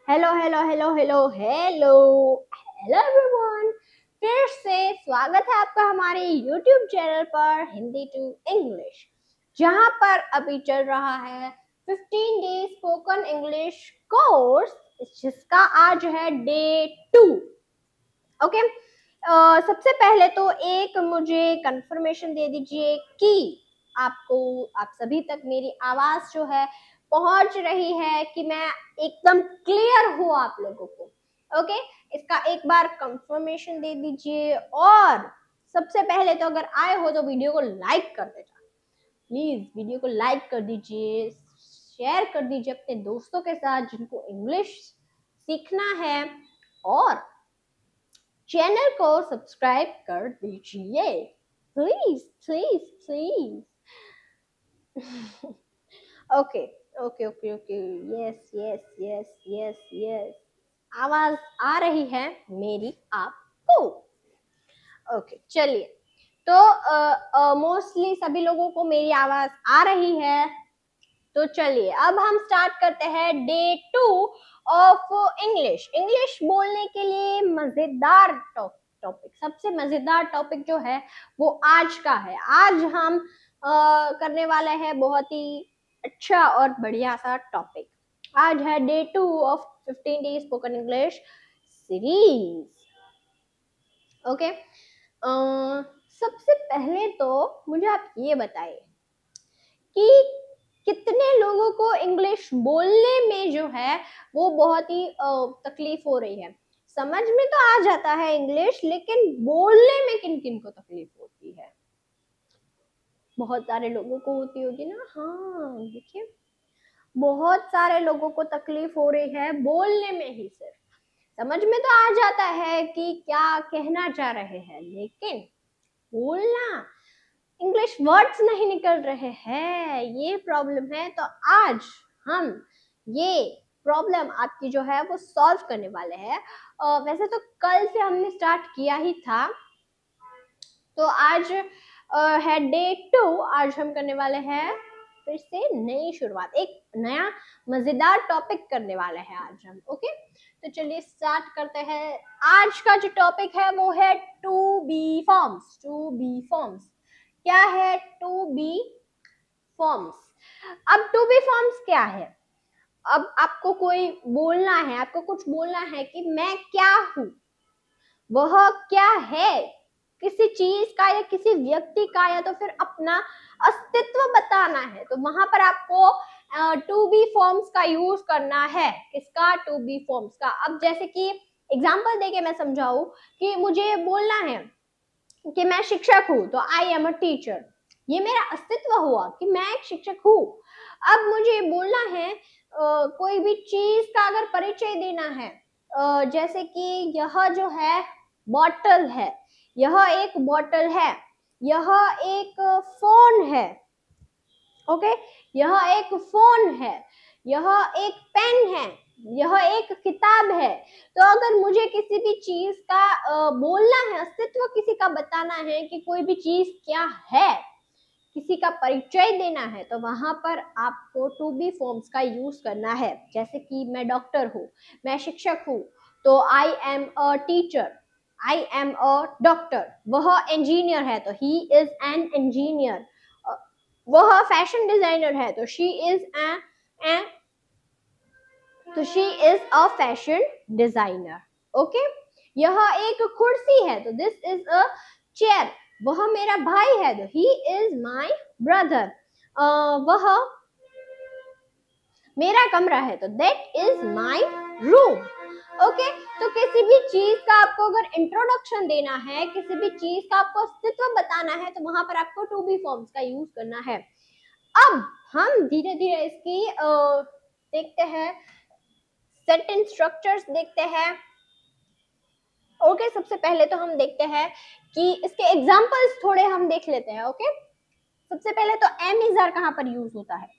Hello hello hello hello hello hello everyone. फिर से स्वागत है आपका हमारे YouTube चैनल पर हिंदी टू इंग्लिश, जहां पर अभी चल रहा है 15 डे स्पोकन इंग्लिश कोर्स, जिसका आज है डे 2। ओके, सबसे पहले तो एक मुझे कंफर्मेशन दे दीजिए कि आप सभी तक मेरी आवाज जो है पहुंच रही है, कि मैं एकदम क्लियर हूँ आप लोगों को। ओके, इसका एक बार कंफर्मेशन दे दीजिए। और सबसे पहले तो अगर आए हो तो वीडियो को लाइक कर देना प्लीज। वीडियो को लाइक कर दीजिए, शेयर कर दीजिए अपने दोस्तों के साथ जिनको इंग्लिश सीखना है, और चैनल को सब्सक्राइब कर दीजिए please please please. Okay okay okay okay, yes yes yes yes yes, आवाज आ रही है मेरी आपको? ओके, चलिए। तो मोस्टली सभी लोगों को मेरी आवाज आ रही है, तो चलिए अब हम स्टार्ट करते हैं डे 2 ऑफ इंग्लिश। इंग्लिश बोलने के लिए मजेदार टॉपिक, सबसे मजेदार टॉपिक जो है वो आज का है। आज हम करने वाले हैं बहुत ही अच्छा और बढ़िया सा टॉपिक। आज है day 2 of 15 days spoken English series. Okay, सबसे पहले तो मुझे आप ये बताइए कि कितने लोगों को इंग्लिश बोलने में जो है वो बहुत ही तकलीफ हो रही है। समझ में तो आ जाता है इंग्लिश, लेकिन बोलने में किन किन को तकलीफ होती है? बहुत सारे लोगों को होती होगी ना। हाँ देखिए, बहुत सारे लोगों को तकलीफ हो रही है बोलने में ही। सिर्फ समझ में तो आ जाता है कि क्या कहना चाह रहे हैं, लेकिन बोलना, इंग्लिश वर्ड्स नहीं निकल रहे हैं, ये प्रॉब्लम है। तो आज हम ये प्रॉब्लम आपकी जो है वो सॉल्व करने वाले हैं। वैसे तो कल से हमने स्टार्ट किया ही था, तो आज है डे 2। आज हम करने वाले हैं फिर से नई शुरुआत, एक नया मजेदार टॉपिक करने वाले हैं आज हम। ओके, तो चलिए स्टार्ट करते हैं। आज का जो टॉपिक है वो है to be forms. To be forms क्या है? To be forms. अब टू बी फॉर्म्स क्या है? अब आपको कोई बोलना है, आपको कुछ बोलना है कि मैं क्या हूं, वह क्या है, किसी चीज का या किसी व्यक्ति का, या तो फिर अपना अस्तित्व बताना है, तो वहां पर आपको टू बी फॉर्म्स का यूज करना है। किसका? टू बी फॉर्म्स का। अब जैसे कि एग्जांपल देके मैं समझाऊं कि मुझे बोलना है कि मैं शिक्षक हूँ, तो आई एम अ टीचर। ये मेरा अस्तित्व हुआ कि मैं एक शिक्षक हूँ। अब मुझे बोलना है कोई भी चीज का अगर परिचय देना है, जैसे कि यह जो है बॉटल है, यह एक बॉटल है, यह एक फोन है। ओके, यह एक फोन है, यह एक पेन है, यह एक किताब है। तो अगर मुझे किसी भी चीज का बोलना है, अस्तित्व किसी का बताना है कि कोई भी चीज क्या है, किसी का परिचय देना है, तो वहां पर आपको टू बी फॉर्म्स का यूज करना है। जैसे कि मैं डॉक्टर हूँ, मैं शिक्षक हूँ, तो I am a teacher, I am a doctor. वह इंजीनियर है तो ही इज एन इंजीनियर। वह फैशन डिजाइनर है तो she is a fashion designer. Okay, यह एक कुर्सी है तो दिस इज अ चेयर। वह मेरा भाई है तो ही इज माई ब्रदर। वह मेरा कमरा है तो that is my room. Okay, तो किसी भी चीज का आपको अगर इंट्रोडक्शन देना है, किसी भी चीज का आपको अस्तित्व बताना है, तो वहां पर आपको टू बी फॉर्म्स का यूज करना है। अब हम धीरे धीरे इसकी देखते हैं, सेंटेंस स्ट्रक्चर्स देखते हैं। ओके, सबसे पहले तो हम देखते हैं कि इसके एग्जांपल्स थोड़े हम देख लेते हैं। ओके, सबसे पहले तो एम इज आर कहां पर यूज होता है?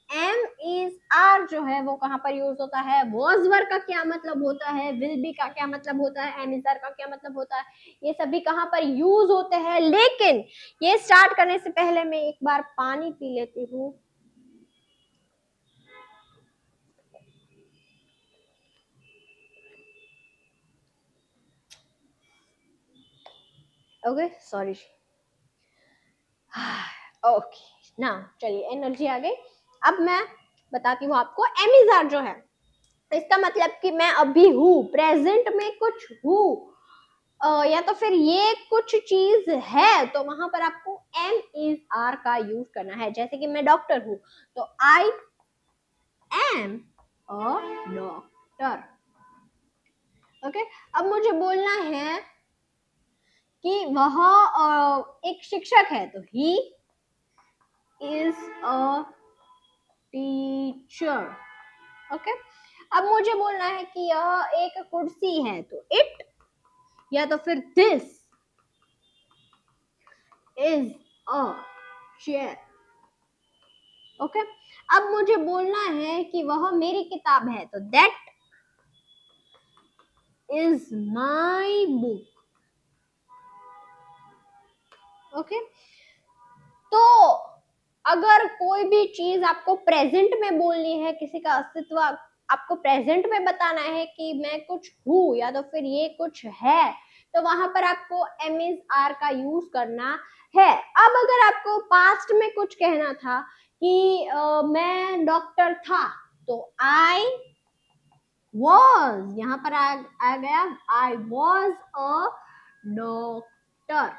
एम इज आर जो है वो कहां पर यूज होता है? वॉज वर का क्या मतलब होता है? विल बी का क्या मतलब होता है? एम इज आर का क्या मतलब होता है? ये सभी कहां पर यूज होते हैं। लेकिन ये स्टार्ट करने से पहले मैं एक बार पानी पी लेती हूँ। Okay sorry. ओके ना, चलिए एनर्जी आ गई। अब मैं बताती हूँ आपको एमिजार जो है, इसका मतलब कि मैं अभी हूँ, प्रेजेंट में कुछ हूँ, या तो फिर ये कुछ चीज है, तो वहां पर आपको एम इज आर का यूज करना है। जैसे कि मैं डॉक्टर हूँ, तो I am a doctor. Okay, अब मुझे बोलना है कि वह एक शिक्षक है, तो he is a teacher. Okay, अब मुझे बोलना है कि यह एक कुर्सी है, तो इट या तो फिर this is a chair. Okay, अब मुझे बोलना है कि वह मेरी किताब है, तो that is my book. Okay, तो अगर कोई भी चीज आपको प्रेजेंट में बोलनी है, किसी का अस्तित्व आपको प्रेजेंट में बताना है कि मैं कुछ हूं या तो फिर ये कुछ है, तो वहां पर आपको एम इज आर का यूज करना है। अब अगर आपको पास्ट में कुछ कहना था कि मैं डॉक्टर था, तो आई वॉज, यहां पर आ गया I was a doctor.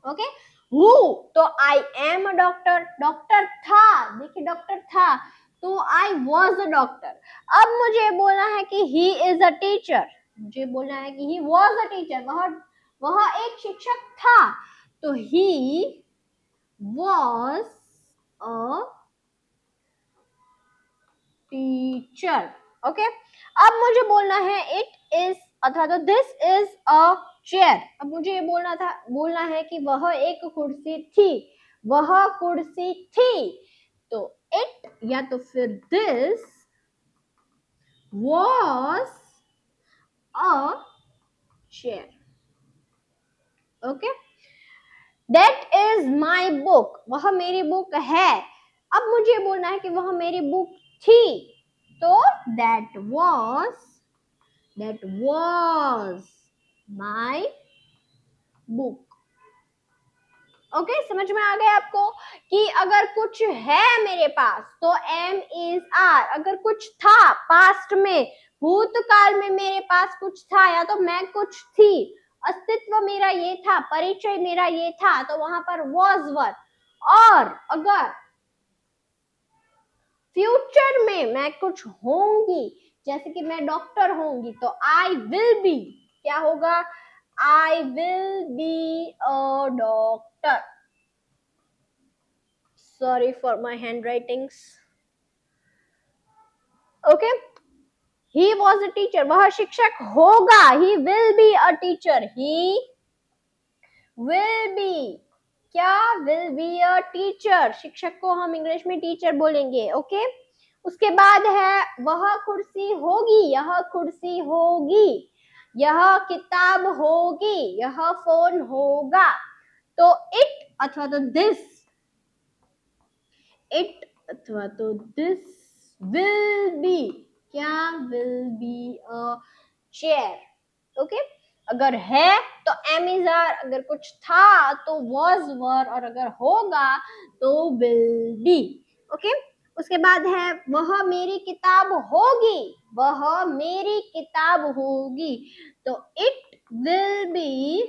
Okay, हु, तो I am a doctor, doctor था, देखिए डॉक्टर था, तो आई वॉज अ डॉक्टर। अब मुझे बोलना है कि ही इज अ टीचर, मुझे बोलना है कि ही वॉज अ टीचर, वह एक शिक्षक था, तो he was a teacher. Okay, अब मुझे बोलना है इट इज अथवा तो दिस इज अ चेयर। अब मुझे ये बोलना है कि वह एक कुर्सी थी, वह कुर्सी थी, तो इट या तो फिर this was a chair. Okay, that is my book, वह मेरी बुक है। अब मुझे बोलना है कि वह मेरी बुक थी, तो that was my book। Okay, समझ में आ गया आपको कि अगर कुछ है मेरे पास तो एम इज आर, अगर कुछ था पास्ट में, भूतकाल में मेरे पास कुछ था या तो मैं कुछ थी, अस्तित्व मेरा ये था, परिचय मेरा ये था, तो वहां पर was वर। और अगर फ्यूचर में मैं कुछ होंगी, जैसे कि मैं डॉक्टर होंगी, तो आई विल बी, क्या होगा, I will be a doctor. Sorry for my hand writings. Okay, he was a teacher, वह शिक्षक होगा, he will be a teacher, he will be, क्या, विल बी अ टीचर, शिक्षक को हम इंग्लिश में टीचर बोलेंगे। ओके, उसके बाद है वह कुर्सी होगी, यह कुर्सी होगी, यह किताब होगी, यह फोन होगा, तो इट अथवा तो दिस, इट अथवा तो दिस विल बी, क्या, will be a chair. Okay, अगर है तो एम इज आर, अगर कुछ था तो वॉज वर, और अगर होगा तो विल बी। ओके, उसके बाद है वह मेरी किताब होगी, वह मेरी किताब होगी, तो it will be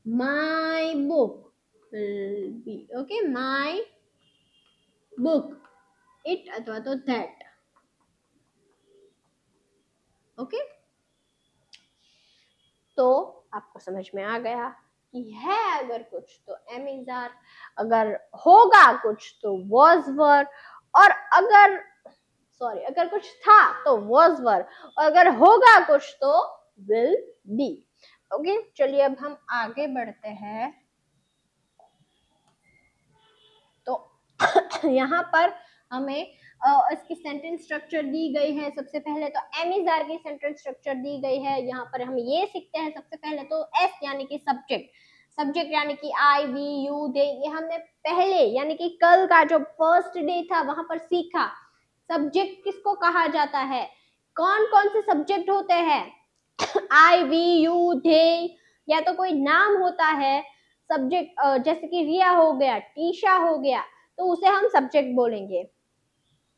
my book, will be, okay, my book, it अथवा तो दैट। ओके, तो आपको समझ में आ गया कि है अगर कुछ तो एम इज आर, अगर होगा कुछ तो वॉज वर, और अगर सॉरी अगर कुछ था तो वॉज वर, और अगर होगा कुछ तो विल बी। ओके, चलिए अब हम आगे बढ़ते हैं। तो यहाँ पर हमें इसकी सेंटेंस स्ट्रक्चर दी गई है। सबसे पहले तो एम इज आर की सेंटेंस स्ट्रक्चर दी गई है। यहाँ पर हम ये सीखते हैं सबसे पहले तो एस यानी कि सब्जेक्ट, सब्जेक्ट यानी कि आई वी यू दे, ये हमने पहले यानी कि कल का जो फर्स्ट डे था वहां पर सीखा। सब्जेक्ट किसको कहा जाता है, कौन कौन से सब्जेक्ट होते हैं, आई वी यू दे, या तो कोई नाम होता है सब्जेक्ट, जैसे कि रिया हो गया, टीशा हो गया, तो उसे हम सब्जेक्ट बोलेंगे।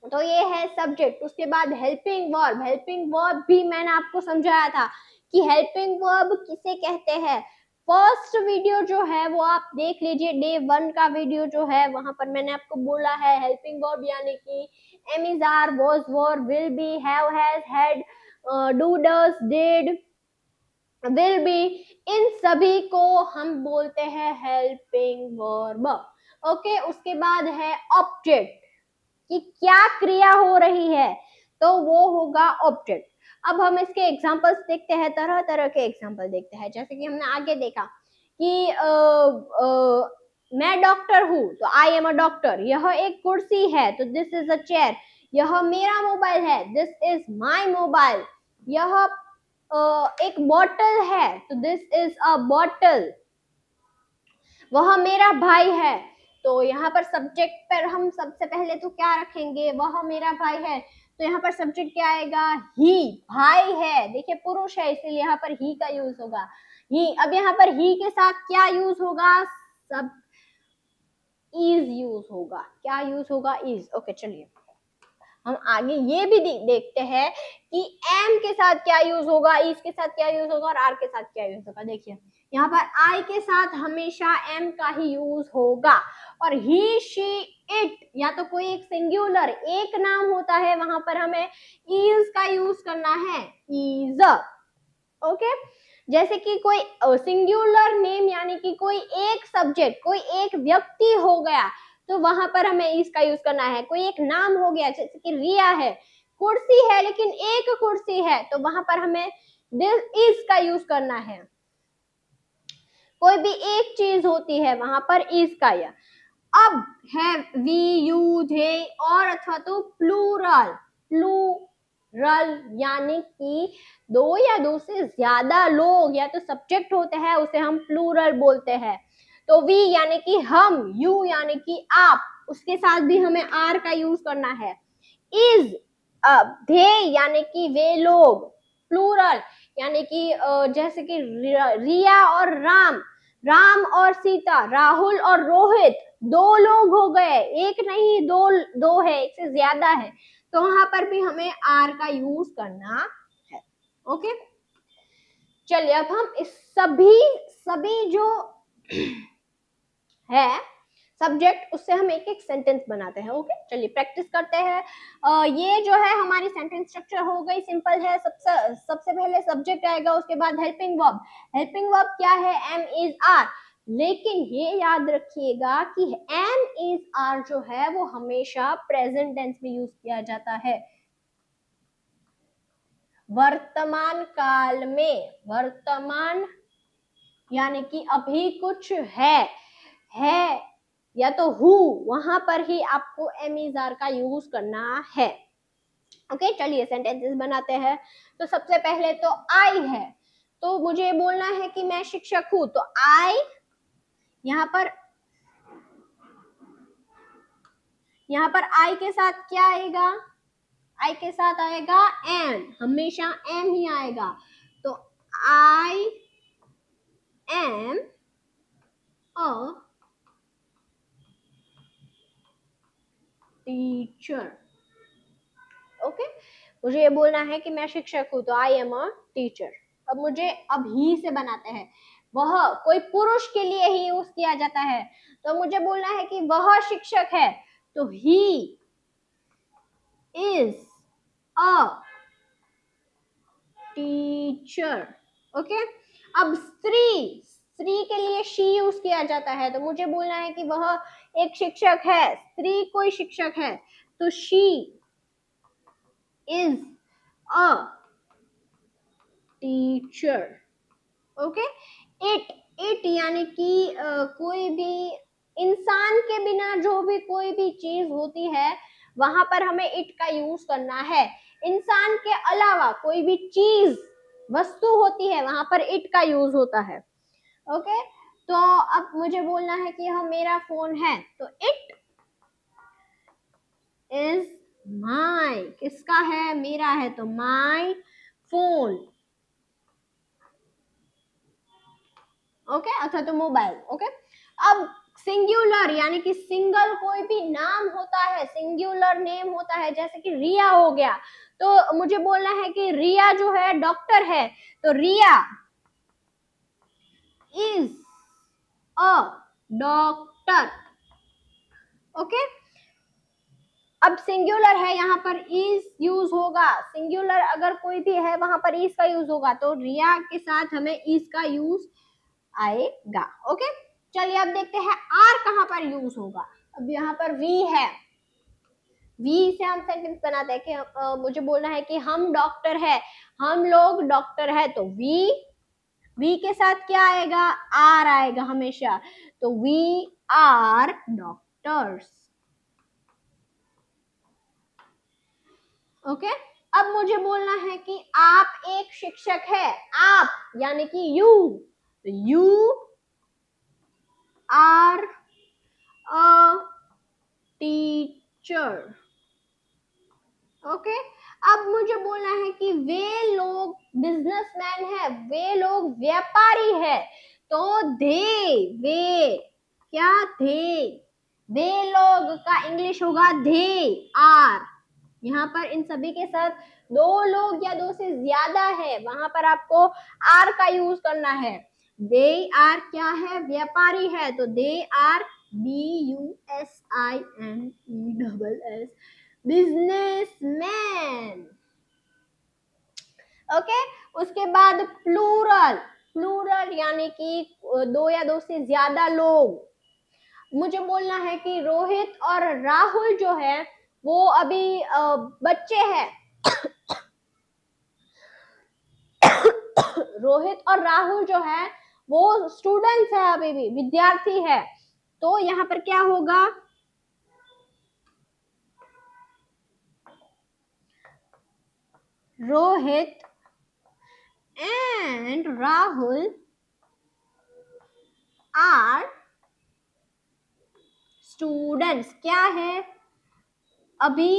तो ये है सब्जेक्ट। उसके बाद हेल्पिंग वर्ब। हेल्पिंग वर्ब भी मैंने आपको समझाया था कि हेल्पिंग वर्ब किसे कहते हैं। फर्स्ट वीडियो जो है वो आप देख लीजिए, डे 1 का वीडियो जो है, वहां पर मैंने आपको बोला है हेल्पिंग वर्ब यानी कि am is are, was were, will be, have has had, do does, did, will be, इन सभी को हम बोलते हैं हेल्पिंग वर्ब। ओके, उसके बाद है ऑब्जेक्ट, कि क्या क्रिया हो रही है, तो वो होगा ऑब्जेक्ट। अब हम इसके एग्जांपल्स देखते हैं, तरह तरह के एग्जांपल देखते हैं। जैसे कि हमने आगे देखा कि मैं डॉक्टर हूँ, तो आई एम अ डॉक्टर। यह एक कुर्सी है, तो दिस इज अ चेयर। यह मेरा मोबाइल है, दिस इज माई मोबाइल। यह एक बॉटल है, तो दिस इज अ बॉटल। वह मेरा भाई है, तो यहाँ पर सब्जेक्ट पर हम सबसे पहले तो क्या रखेंगे, वह मेरा भाई है, तो यहाँ पर सब्जेक्ट क्या आएगा, ही, भाई है। देखिए पुरुष है इसलिए यहाँ पर ही का यूज होगा, ही। अब यहाँ पर ही के साथ क्या यूज होगा, सब इज यूज होगा। क्या यूज होगा, इज। ओके, चलिए हम आगे ये भी देखते हैं कि एम के साथ क्या यूज होगा, इस के साथ क्या यूज होगा और आर के साथ क्या यूज होगा। देखिए यहाँ पर आई के साथ हमेशा एम का ही यूज होगा, और ही, शी, इट, या तो कोई एक सिंगुलर एक नाम होता है, वहां पर हमें इज का यूज करना है, इज। ओके, जैसे कि कोई सिंगुलर नेम यानी कि कोई एक सब्जेक्ट, कोई एक व्यक्ति हो गया, तो वहां पर हमें इसका यूज करना है। कोई एक नाम हो गया, जैसे कि रिया है, कुर्सी है लेकिन एक कुर्सी है, तो वहां पर हमें दिस इज का यूज करना है। कोई भी एक चीज होती है, वहां पर इज का या। अब है वी, यू, दे, और अथवा तो प्लूरल। प्लूरल यानी कि दो या दो से ज्यादा लोग या तो सब्जेक्ट होते हैं, उसे हम प्लूरल बोलते हैं। तो वी यानी कि हम, यू यानी कि आप, उसके साथ भी हमें आर का यूज करना है। इज, दे यानी कि वे लोग। प्लूरल यानी कि जैसे कि रिया और राम, राम और सीता, राहुल और रोहित, दो लोग हो गए, एक नहीं, दो, दो है, एक से ज्यादा है, तो वहां पर भी हमें आर का यूज करना है। ओके, चलिए अब हम इस सभी सभी जो है सब्जेक्ट, उससे हम एक एक सेंटेंस बनाते हैं। ओके, चलिए प्रैक्टिस करते हैं। ये जो है हमारी सेंटेंस स्ट्रक्चर हो गई, सिंपल है। सबसे पहले सब्जेक्ट आएगा, उसके बाद हेल्पिंग वर्ब। हेल्पिंग वर्ब क्या है, एम इज आर। लेकिन ये याद रखिएगा कि एम इज आर जो है वो हमेशा प्रेजेंट टेंस में यूज किया जाता है, वर्तमान काल में। वर्तमान यानी कि अभी कुछ है या तो हु, वहां पर ही आपको एम इज आर का यूज करना है। ओके, चलिए सेंटेंसेस बनाते हैं। तो सबसे पहले तो आई है, तो मुझे बोलना है कि मैं शिक्षक हूं, तो आई, यहाँ पर आई के साथ क्या आएगा, आई के साथ आएगा एम, हमेशा एम ही आएगा। तो I am a teacher. Okay, मुझे ये बोलना है कि मैं शिक्षक हूं, तो आई एम अ टीचर। अब मुझे अब ही से बनाते हैं, वह कोई पुरुष के लिए ही यूज किया जाता है, तो मुझे बोलना है कि वह शिक्षक है, तो he is a teacher. Okay, अब स्त्री, स्त्री के लिए शी यूज किया जाता है, तो मुझे बोलना है कि वह एक शिक्षक है, स्त्री कोई शिक्षक है, तो she is a teacher. Okay, it यानी कि कोई भी इंसान के बिना जो भी कोई भी चीज होती है, वहां पर हमें इट का यूज करना है। इंसान के अलावा कोई भी चीज, वस्तु होती है, वहां पर इट का यूज होता है। ओके, तो अब मुझे बोलना है कि यह मेरा फोन है, तो इट इज माई, किसका है, मेरा है, तो माई फोन। ओके, अथवा तो मोबाइल। ओके, अब सिंगुलर यानी कि सिंगल कोई भी नाम होता है, सिंगुलर नेम होता है, जैसे कि रिया हो गया, तो मुझे बोलना है कि रिया जो है डॉक्टर है, तो रिया इज अ डॉक्टर। ओके, अब सिंगुलर है, यहाँ पर इज यूज होगा, सिंगुलर अगर कोई भी है वहां पर इज का यूज होगा, तो रिया के साथ हमें इज का यूज आएगा। ओके, चलिए अब देखते हैं आर कहां पर यूज होगा। अब यहाँ पर वी है, वी से हम सेंटेंस बनाते हैं कि मुझे बोलना है कि हम डॉक्टर है, हम लोग डॉक्टर है, तो वी के साथ क्या आएगा, आर आएगा हमेशा, तो वी आर डॉक्टर्स। ओके, अब मुझे बोलना है कि आप एक शिक्षक है, आप यानी कि you are a teacher. Okay, अब मुझे बोलना है कि वे लोग बिजनेसमैन है, वे लोग व्यापारी है, तो वे क्या वे लोग का इंग्लिश होगा दे आर। यहाँ पर इन सभी के साथ दो लोग या दो से ज्यादा है, वहां पर आपको आर का यूज करना है। दे आर क्या है, व्यापारी है, तो they are BUSINESS, businessman. Okay, उसके बाद प्लूरल, प्लूरल यानी कि दो या दो से ज्यादा लोग। मुझे बोलना है कि रोहित और राहुल जो है वो अभी बच्चे हैं रोहित और राहुल जो है वो स्टूडेंट्स है, अभी भी विद्यार्थी है, तो यहाँ पर क्या होगा, Rohit and Rahul are students. क्या है, अभी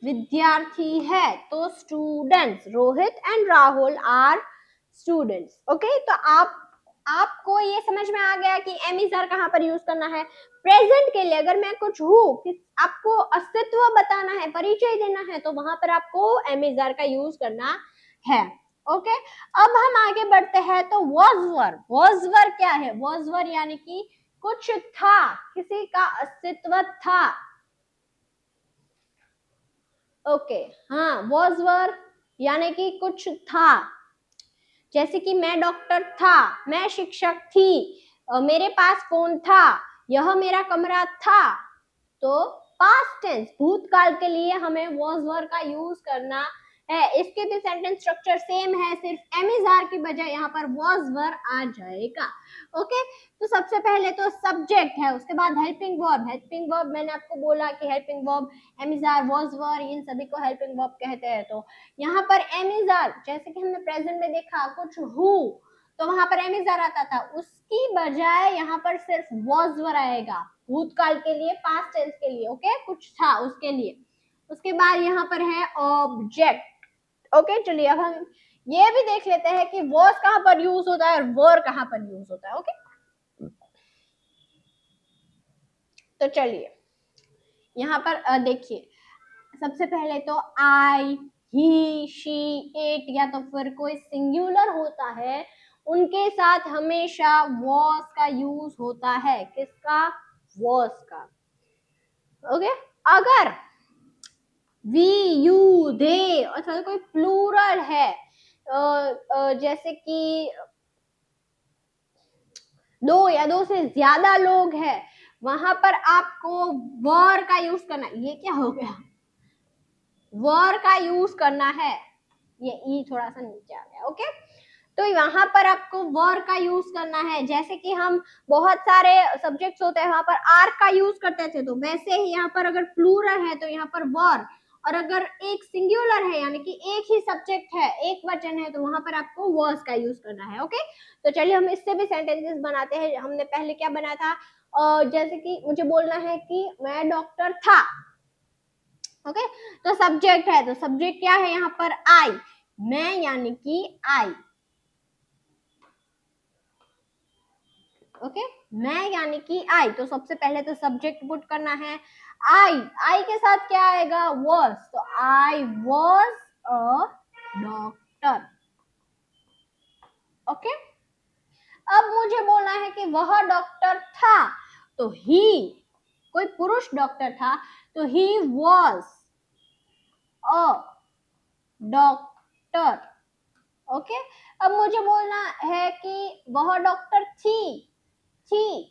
विद्यार्थी है, तो students, Rohit and Rahul are students. Okay, तो आपको ये समझ में आ गया कि एम इज आर कहां पर यूज करना है। प्रेजेंट के लिए अगर मैं कुछ हूं, आपको अस्तित्व बताना है, परिचय देना है, तो वहां पर आपको एम इज आर का यूज करना है। ओके, अब हम आगे बढ़ते हैं, तो वॉज वर क्या है, वॉज वर यानी कि कुछ था, किसी का अस्तित्व था। ओके, हाँ, वॉज वर यानी कि कुछ था, जैसे कि मैं डॉक्टर था, मैं शिक्षक थी, मेरे पास फोन था, यह मेरा कमरा था, तो पास्ट टेंस भूतकाल के लिए हमें वॉज वर का यूज करना है। इसके भी सेंटेंस स्ट्रक्चर सेम है, सिर्फ एम इज आर की बजाय यहाँ पर वॉज वर आ जाएगा। ओके, तो सबसे पहले तो सब्जेक्ट है, उसके बाद हेल्पिंग वर्ब। हेल्पिंग वर्ब मैंने आपको बोला कि helping verb am is are, was were, इन सभी को हेल्पिंग वर्ब कहते हैं। तो यहाँ पर एम इज आर, जैसे कि हमने प्रेजेंट में देखा कुछ हूँ, तो वहां पर एम इज आर आता था, उसकी बजाय यहाँ पर सिर्फ वॉज वर आएगा, भूतकाल के लिए, पास्ट टेंस के लिए। ओके, कुछ था उसके लिए। उसके बाद यहाँ पर है ऑब्जेक्ट। ओके, चलिए अब हम ये भी देख लेते हैं कि वॉज कहां पर यूज होता है और वर कहां पर यूज होता है। ओके, तो चलिए यहाँ पर देखिए, सबसे पहले तो आई, ही, शी, इट या तो फिर कोई सिंगुलर होता है, उनके साथ हमेशा वॉज का यूज होता है। किसका, वॉज का। ओके, अगर वी, यू, दे अथवा कोई प्लूरल है, जैसे कि दो या दो से ज्यादा लोग हैं, वहां पर आपको वर का यूज करना। ये क्या हो गया, वर का यूज करना है, ये ई थोड़ा सा नीचे आ गया। ओके, तो यहाँ पर आपको वर का यूज करना है, जैसे कि हम बहुत सारे सब्जेक्ट्स होते हैं वहां पर आर का यूज करते थे, तो वैसे ही यहाँ पर अगर प्लूरल है तो यहाँ पर वर, और अगर एक सिंगुलर है यानी कि एक ही सब्जेक्ट है, एक वचन है, तो वहां पर आपको वर्स का यूज करना है। ओके, तो चलिए हम इससे भी सेंटेंसेस बनाते हैं। हमने पहले क्या बनाया था, जैसे कि मुझे बोलना है कि मैं डॉक्टर था। ओके, तो सब्जेक्ट है, तो सब्जेक्ट क्या है यहाँ पर, आई, मैं यानी कि आई। ओके, मैं यानी कि आई, तो सबसे पहले तो सब्जेक्ट पुट करना है। आई के साथ क्या आएगा? वॉज, तो आई वॉज अ डॉक्टर। ओके, अब मुझे बोलना है कि वह डॉक्टर था, तो ही, कोई पुरुष डॉक्टर था तो he was a doctor. Okay, अब मुझे बोलना है कि वह डॉक्टर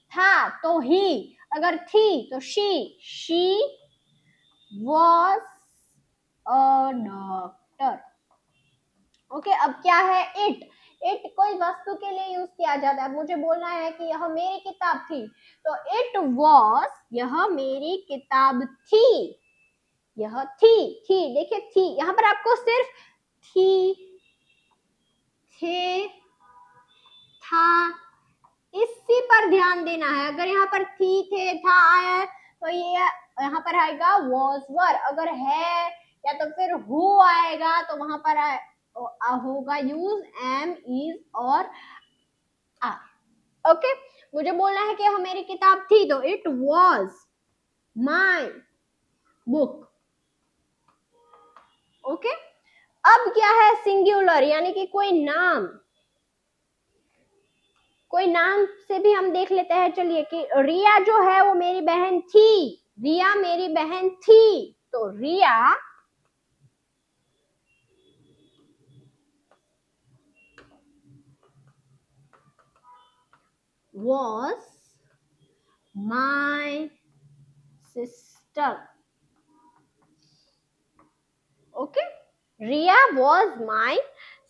था तो ही, अगर थी तो she was a doctor. Okay, अब क्या है? इट कोई वस्तु के लिए यूज किया जाता है। मुझे बोलना है कि यह मेरी किताब थी, तो इट वॉज, यह मेरी किताब थी, यह थी, देखिए थी, यहाँ पर आपको सिर्फ थी, थे, था, इसी पर ध्यान देना है। अगर यहाँ पर थी, थे, था आया है तो ये यहाँ पर आएगा वॉज वर। अगर है या तो फिर हु आएगा तो वहां पर होगा यूज एम, इज और आर। ओके, मुझे बोलना है कि यह मेरी किताब थी, तो it was my book. Okay, अब क्या है? सिंगुलर, यानी कि कोई नाम, कोई नाम से भी हम देख लेते हैं। चलिए, कि रिया जो है वो मेरी बहन थी, रिया मेरी बहन थी, तो Riya was my sister. Okay, Riya was my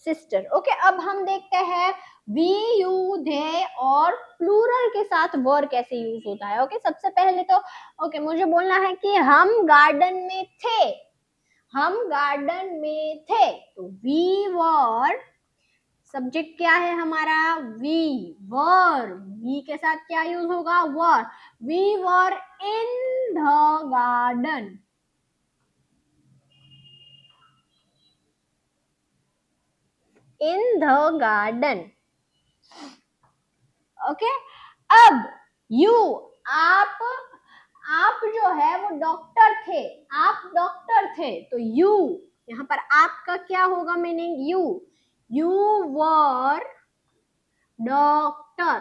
sister. Okay, अब हम देखते हैं वी, यू, दे और प्लूरल के साथ वर कैसे यूज होता है। ओके, सबसे पहले तो मुझे बोलना है कि हम गार्डन में थे, हम गार्डन में थे, तो वी वर, सब्जेक्ट क्या है हमारा? वी वर, वी के साथ क्या यूज होगा? Were, we were in the garden, in the garden. Okay, अब यू, आप जो है वो डॉक्टर थे, आप डॉक्टर थे, तो यू, यहाँ पर आपका क्या होगा मीनिंग? यू वर डॉक्टर,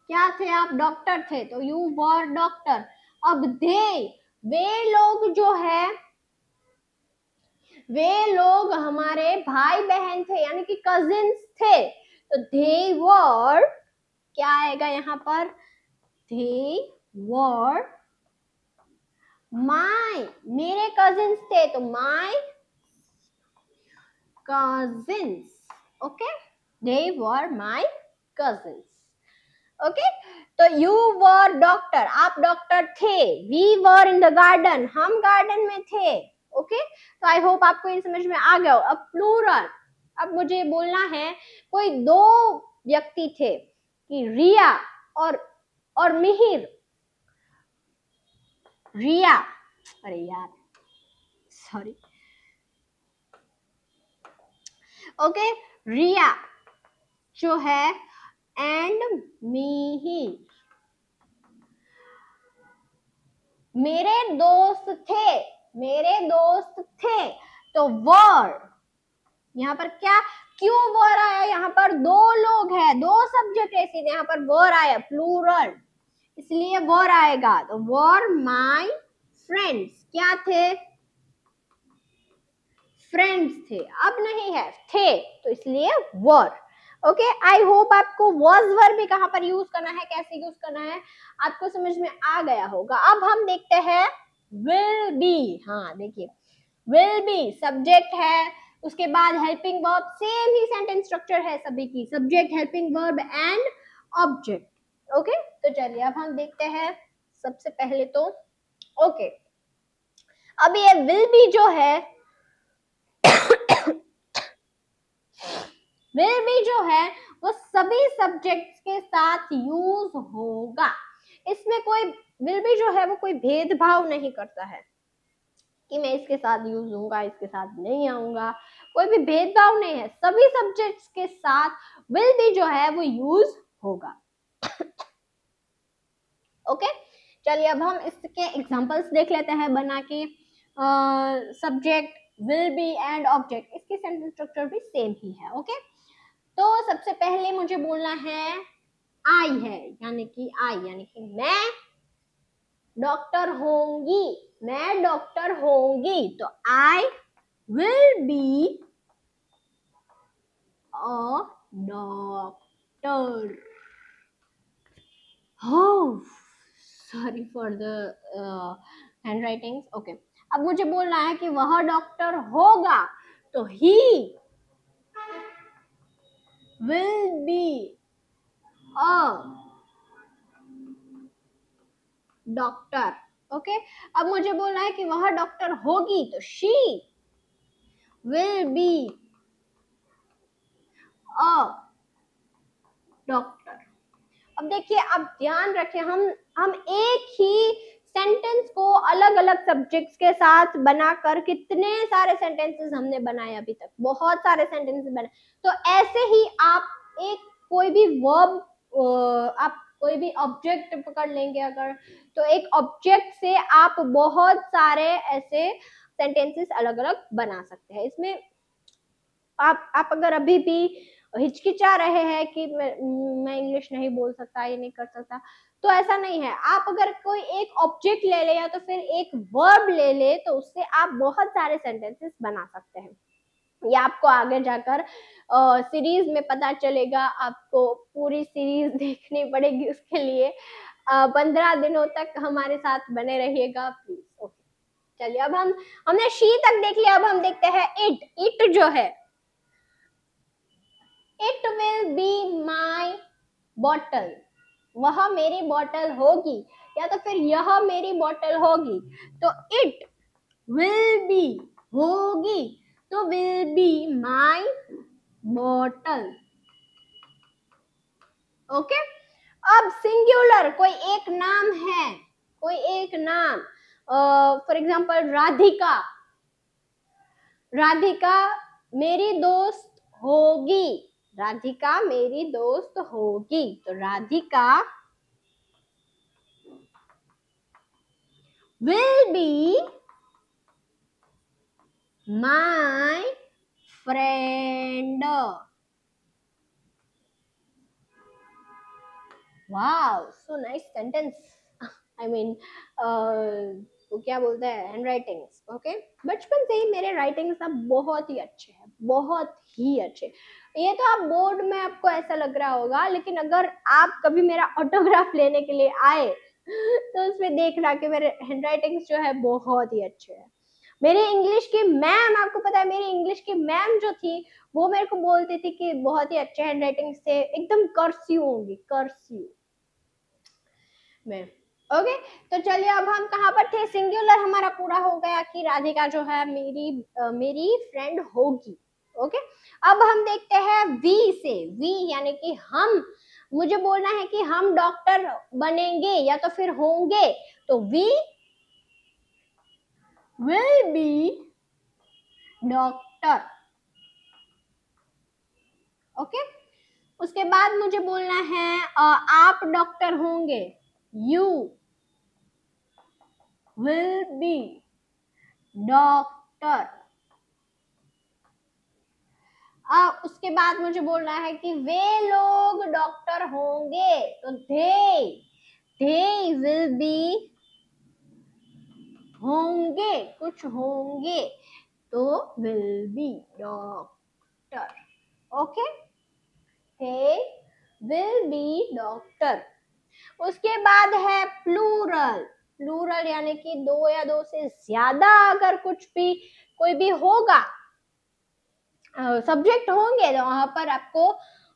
क्या थे आप? डॉक्टर थे, तो यू वर डॉक्टर। अब वे लोग जो है, वे लोग हमारे भाई बहन थे, यानी कि कजिन्स थे, तो दे वर, क्या आएगा यहाँ पर? दे वर माई, मेरे कजिन्स थे, तो my cousins. Okay, they were my cousins. Okay, तो यू वर डॉक्टर, आप डॉक्टर थे, we were in the garden, हम गार्डन में थे। ओके, तो आई होप आपको ये समझ में आ गया हो। अब प्लूरल, अब मुझे बोलना है कोई दो व्यक्ति थे, कि रिया और मिहिर, रिया, अरे यार सॉरी, ओके, रिया जो है एंड मिहिर मेरे दोस्त थे, मेरे दोस्त थे, तो वर, यहाँ पर क्या, क्यों वर आया? यहाँ पर दो लोग हैं, दो सब्जेक्ट है, इसीलिए यहाँ पर वर आया, प्लूरल, इसलिए वर आएगा। तो वर माई फ्रेंड्स, क्या थे? फ्रेंड्स थे, अब नहीं है, थे, तो इसलिए वर। ओके, आई होप आपको वॉज वर भी कहां पर यूज करना है, कैसे यूज करना है, आपको समझ में आ गया होगा। अब हम देखते हैं विल बी। हाँ देखिए, विल बी सब्जेक्ट है, उसके बाद हेल्पिंग वर्ब, सेम ही सेंटेंस स्ट्रक्चर है सभी की, subject, helping verb and object. Okay, तो चलिए अब हम देखते हैं सबसे पहले तो। ओके, अब ये विल बी जो है, विल बी जो है वो सभी सब्जेक्ट्स के साथ यूज होगा, इसमें कोई, विल बी जो है वो कोई भेदभाव नहीं करता है कि मैं इसके साथ यूज होऊंगा, इसके साथ नहीं आऊंगा, कोई भी भेदभाव नहीं है, सभी सब्जेक्ट्स के साथ विल बी जो है वो यूज होगा। ओके, चलिए अब हम इसके एग्जांपल्स देख लेते हैं बना के। Subject, will be and object, इसकी सेंटेंस स्ट्रक्चर भी सेम ही है। ओके, तो सबसे पहले मुझे बोलना है आई है, यानी कि आई यानी कि मैं डॉक्टर होंगी, मैं डॉक्टर होंगी, तो I will be a doctor. Oh, sorry for the handwritings. Okay. अब मुझे बोलना है कि वह डॉक्टर होगा, तो he will be a doctor. Okay. अब मुझे बोलना है कि वह डॉक्टर होगी, तो she will be a doctor. अब देखिए, अब ध्यान रखें, हम एक ही सेंटेंस को अलग अलग सब्जेक्ट्स के साथ बनाकर कितने सारे सेंटेंसेस हमने बनाए अभी तक, बहुत सारे सेंटेंसेस बनाए। तो ऐसे ही आप एक कोई भी वर्ब, आप कोई भी ऑब्जेक्ट पकड़ लेंगे अगर, तो एक ऑब्जेक्ट से आप बहुत सारे ऐसे सेंटेंसेस अलग अलग बना सकते हैं। इसमें आप अगर अभी भी हिचकिचा रहे हैं कि मैं इंग्लिश नहीं बोल सकता, ये नहीं कर सकता, तो ऐसा नहीं है। आप अगर कोई एक ऑब्जेक्ट ले ले या तो फिर एक वर्ब ले ले, तो उससे आप बहुत सारे सेंटेंसेस बना सकते हैं। ये आपको आगे जाकर सीरीज में पता चलेगा। आपको पूरी सीरीज देखनी पड़ेगी, उसके लिए 15 दिनों तक हमारे साथ बने रहिएगा प्लीज। ओके, चलिए अब हमने शी तक देख लिया, अब हम देखते हैं इट जो है, it will be my bottle, वह मेरी बॉटल होगी, या तो फिर यह मेरी बॉटल होगी, तो इट विल बी होगी, तो will be my bottle. Okay, अब सिंगुलर कोई एक नाम है, कोई एक नाम, फॉर एग्जाम्पल राधिका, राधिका मेरी दोस्त होगी, राधिका मेरी दोस्त होगी, तो Radhika will be my friend. Wow, so nice sentence. I mean, वो क्या बोलते हैं, हैंड राइटिंग्स। ओके, बचपन से ही मेरे राइटिंग्स अब बहुत ही अच्छे हैं, बहुत ही अच्छे। ये तो आप बोर्ड में आपको ऐसा लग रहा होगा, लेकिन अगर आप कभी मेरा ऑटोग्राफ लेने के लिए आए तो उसमें देखना कि मेरे हैंड राइटिंग्स जो है बहुत ही अच्छे हैं। मेरी इंग्लिश की मैम, आपको पता है मेरी इंग्लिश की मैम जो थी, वो मेरे को बोलती थी कि बहुत ही अच्छे हैंड राइटिंग से, एकदम कर्सिव होंगी, कर्सिव में। ओके, तो चलिए अब हम कहाँ पर थे, सिंगुलर हमारा पूरा हो गया कि राधिका जो है मेरी फ्रेंड होगी। ओके, अब हम देखते हैं वी से, वी यानी कि हम, मुझे बोलना है कि हम डॉक्टर बनेंगे या तो फिर होंगे, तो we will be doctor. Okay, उसके बाद मुझे बोलना है आप डॉक्टर होंगे, यू विल बी डॉक्टर। उसके बाद मुझे बोलना है कि वे लोग डॉक्टर होंगे, तो they will be होंगे, कुछ होंगे, तो will be doctor. Okay, they will be doctor. उसके बाद है प्लूरल, प्लूरल यानी कि दो या दो से ज्यादा अगर कुछ भी कोई भी होगा, सब्जेक्ट होंगे, तो वहां पर आपको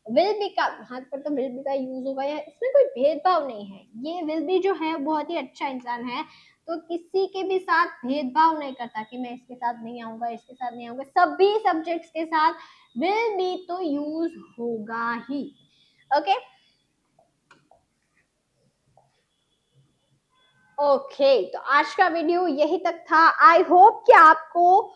विल बी का, वहां पर तो विल बी का यूज होगा, या इसमें कोई भेदभाव नहीं है। ये विल बी जो है बहुत ही अच्छा इंसान है, तो किसी के भी साथ भेदभाव नहीं करता कि मैं इसके साथ नहीं आऊंगा, इसके साथ नहीं आऊंगा, सभी सब्जेक्ट्स के साथ विल बी तो यूज होगा ही। ओके ओके, तो आज का वीडियो यही तक था। आई होप कि आपको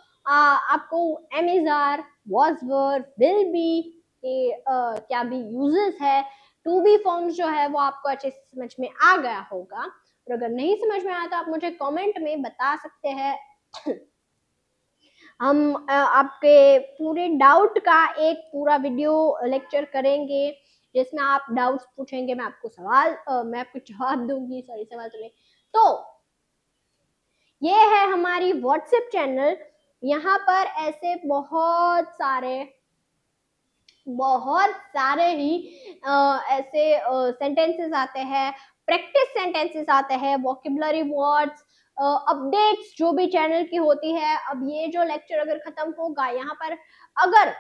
एमिजार, वॉज वर्ब, विल बी के क्या भी यूजेस है टू बी फॉर्म्स जो है वो आपको अच्छे से समझ में आ गया होगा, और अगर नहीं समझ में आया तो आप मुझे कमेंट में बता सकते हैं। हम आपके पूरे डाउट का एक पूरा वीडियो लेक्चर करेंगे, जिसमें आप डाउट्स पूछेंगे, मैं आपको मैं आपको जवाब दूंगी। सॉरी, सवाल तो नहीं। तो ये है हमारी व्हाट्सएप चैनल। यहाँ पर ऐसे बहुत सारे ही ऐसे सेंटेंसेस आते हैं, प्रैक्टिस सेंटेंसेस आते हैं, वोकेबलरी वर्ड्स, अपडेट्स जो भी चैनल की होती है। अब ये जो लेक्चर अगर खत्म होगा यहाँ पर, अगर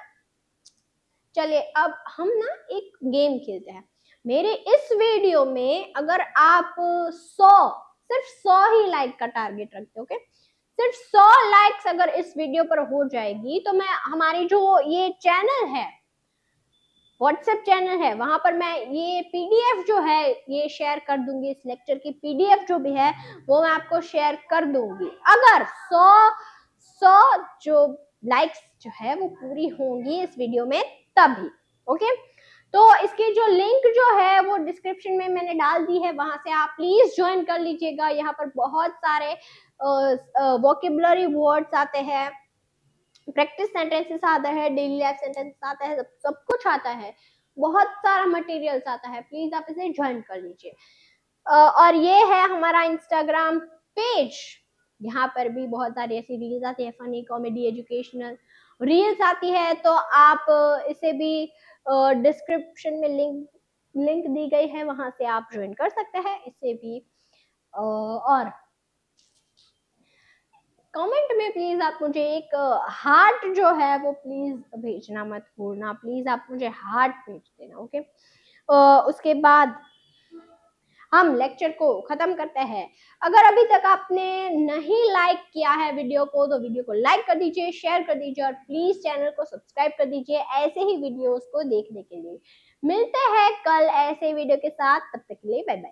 चलिए अब हम ना एक गेम खेलते हैं। मेरे इस वीडियो में अगर आप 100 सिर्फ 100 ही लाइक का टारगेट रखते हो, ओके, सिर्फ 100 लाइक्स अगर इस वीडियो पर हो जाएगी तो मैं हमारी जो ये चैनल है, व्हाट्सएप चैनल है, वहां पर मैं ये पीडीएफ जो है ये शेयर कर दूंगी। इस लेक्चर की पीडीएफ जो भी है वो मैं आपको शेयर कर दूंगी, अगर 100 जो लाइक्स जो है वो पूरी होंगी इस वीडियो में तभी। ओके, तो इसकी जो लिंक जो है वो डिस्क्रिप्शन में मैंने डाल दी है, वहां से आप प्लीज ज्वाइन कर लीजिएगा। यहाँ पर बहुत सारे वोकेबलरी वर्ड्स आते हैं, प्रैक्टिस सेंटेंसेस आता है, डेली लाइफ सेंटेंसेस आता है, सब कुछ आता है, बहुत सारा मटेरियल्स आता है। प्लीज आप इसे ज्वाइन कर लीजिए। और ये है हमारा इंस्टाग्राम पेज, यहाँ पर भी बहुत सारी ऐसी रील्स आती है, फनी, कॉमेडी, एजुकेशनल रील्स आती है। तो आप इसे भी डिस्क्रिप्शन में लिंक दी गई है, वहां से आप ज्वाइन कर सकते हैं इसे भी। और कमेंट में प्लीज आप मुझे एक हार्ट जो है वो प्लीज भेजना मत भूलना, प्लीज आप मुझे हार्ट भेज देना। ओके, उसके बाद हम लेक्चर को खत्म करते हैं। अगर अभी तक आपने नहीं लाइक किया है वीडियो को तो वीडियो को लाइक कर दीजिए, शेयर कर दीजिए, और प्लीज चैनल को सब्सक्राइब कर दीजिए ऐसे ही वीडियोस को देखने के लिए। मिलते हैं कल ऐसे वीडियो के साथ, तब तक के लिए बाय बाय।